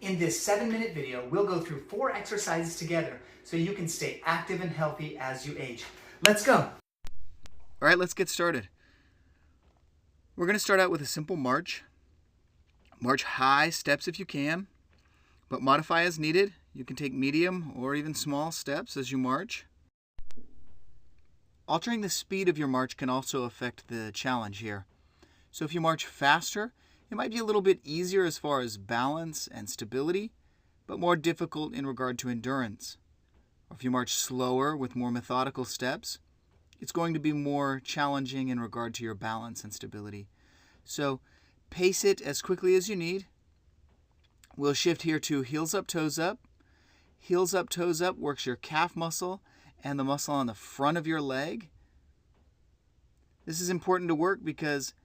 In this 7-minute video, we'll go through 4 exercises together so you can stay active and healthy as you age. Let's go. All right, let's get started. We're going to start out with a simple march. March high steps if you can, but modify as needed. You can take medium or even small steps as you march. Altering the speed of your march can also affect the challenge here. So if you march faster, it might be a little bit easier as far as balance and stability, but more difficult in regard to endurance. Or if you march slower with more methodical steps, it's going to be more challenging in regard to your balance and stability. So pace it as quickly as you need. We'll shift here to heels up, toes up. Heels up, toes up works your calf muscle and the muscle on the front of your leg. This is important to work because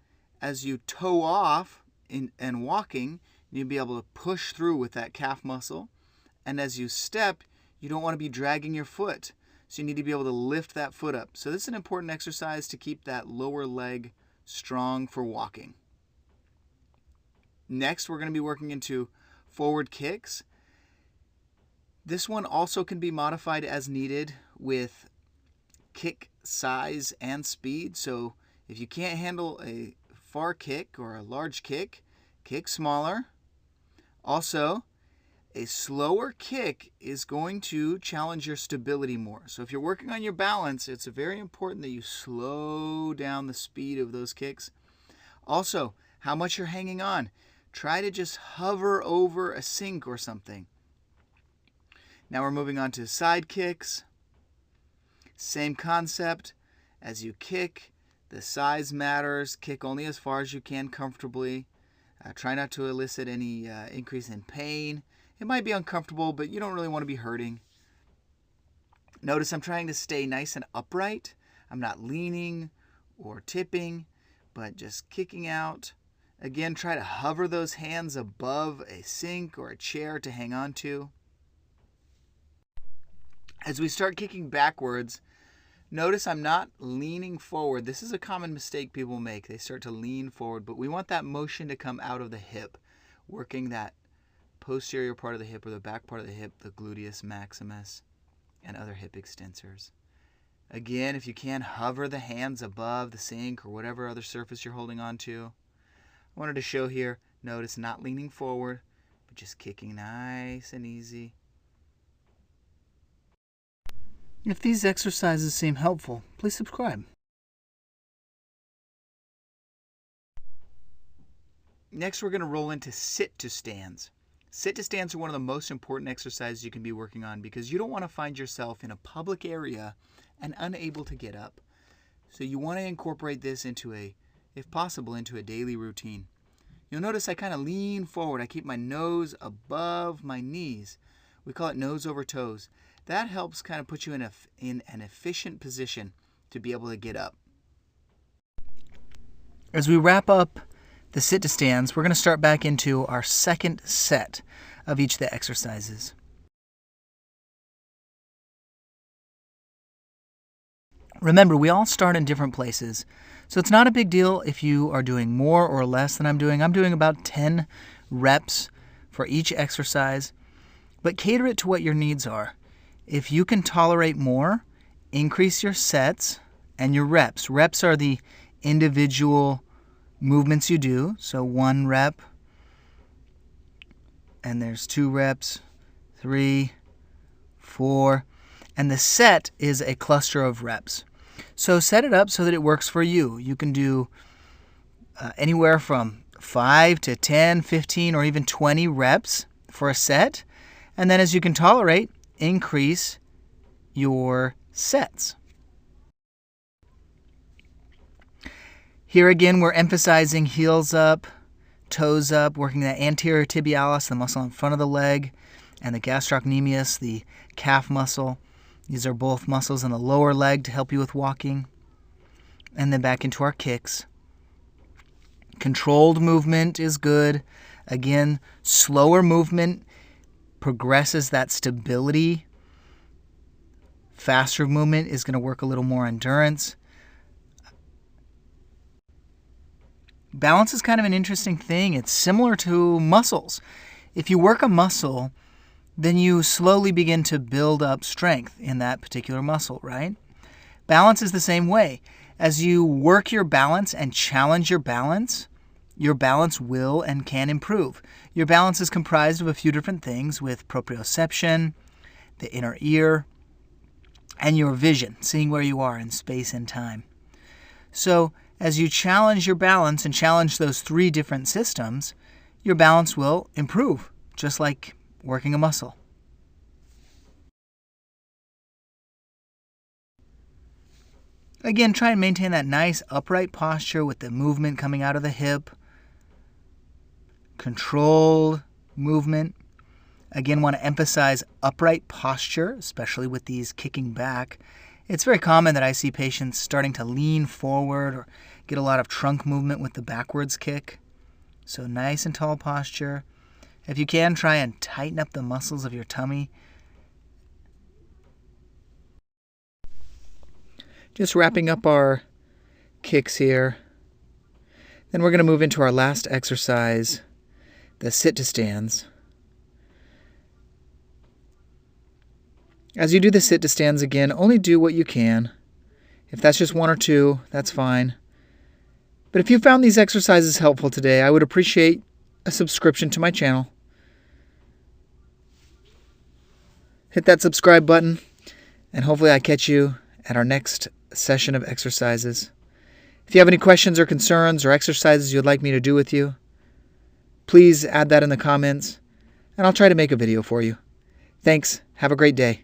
as you toe off and walking, you'll be able to push through with that calf muscle. And as you step, you don't want to be dragging your foot. So you need to be able to lift that foot up. So this is an important exercise to keep that lower leg strong for walking. Next, we're going to be working into forward kicks. This one also can be modified as needed with kick size and speed. So if you can't handle a far kick or a large kick, kick smaller. Also, a slower kick is going to challenge your stability more. So if you're working on your balance, it's very important that you slow down the speed of those kicks. Also, how much you're hanging on. Try to just hover over a sink or something. Now we're moving on to side kicks. Same concept. As you kick, the size matters. Kick only as far as you can comfortably. Try not to elicit any increase in pain. It might be uncomfortable, but you don't really want to be hurting. Notice I'm trying to stay nice and upright. I'm not leaning or tipping, but just kicking out. Again, try to hover those hands above a sink or a chair to hang on to. As we start kicking backwards, notice I'm not leaning forward. This is a common mistake people make. They start to lean forward, but we want that motion to come out of the hip, working that posterior part of the hip or the back part of the hip, the gluteus maximus, and other hip extensors. Again, if you can, hover the hands above the sink or whatever other surface you're holding on to. I wanted to show here, notice not leaning forward, but just kicking nice and easy. If these exercises seem helpful, please subscribe. Next, we're going to roll into sit-to stands. Sit-to stands are one of the most important exercises you can be working on because you don't want to find yourself in a public area and unable to get up. So you want to incorporate this into if possible, into a daily routine. You'll notice I kind of lean forward. I keep my nose above my knees. We call it nose over toes. That helps kind of put you in an efficient position to be able to get up. As we wrap up the sit-to stands, we're going to start back into our second set of each of the exercises. Remember, we all start in different places, so it's not a big deal if you are doing more or less than I'm doing. I'm doing about 10 reps for each exercise, but cater it to what your needs are. If you can tolerate more, increase your sets and your reps. Reps are the individual movements you do. So 1 rep, and there's 2 reps, 3, 4, and the set is a cluster of reps. So set it up so that it works for you. You can do anywhere from 5 to 10, 15, or even 20 reps for a set. And then as you can tolerate, increase your sets. Here again, we're emphasizing heels up, toes up, working that anterior tibialis, the muscle in front of the leg, and the gastrocnemius, the calf muscle. These are both muscles in the lower leg to help you with walking. And then back into our kicks. Controlled movement is good. Again, slower movement progresses that stability. Faster movement is going to work a little more endurance. Balance is kind of an interesting thing. It's similar to muscles. If you work a muscle, then you slowly begin to build up strength in that particular muscle, right? Balance is the same way. As you work your balance and challenge your balance will and can improve. Your balance is comprised of a few different things, with proprioception, the inner ear, and your vision, seeing where you are in space and time. So as you challenge your balance and challenge those 3 different systems, your balance will improve, just like working a muscle. Again, try and maintain that nice upright posture with the movement coming out of the hip. Controlled movement. Again, want to emphasize upright posture, especially with these kicking back. It's very common that I see patients starting to lean forward or get a lot of trunk movement with the backwards kick. So nice and tall posture. If you can, try and tighten up the muscles of your tummy. Just wrapping up our kicks here. Then we're going to move into our last exercise, the sit to stands. As you do the sit to stands again, only do what you can. If that's just 1 or 2, that's fine. But if you found these exercises helpful today, I would appreciate a subscription to my channel. Hit that subscribe button, and hopefully I catch you at our next session of exercises. If you have any questions or concerns or exercises you'd like me to do with you, please add that in the comments, and I'll try to make a video for you. Thanks. Have a great day.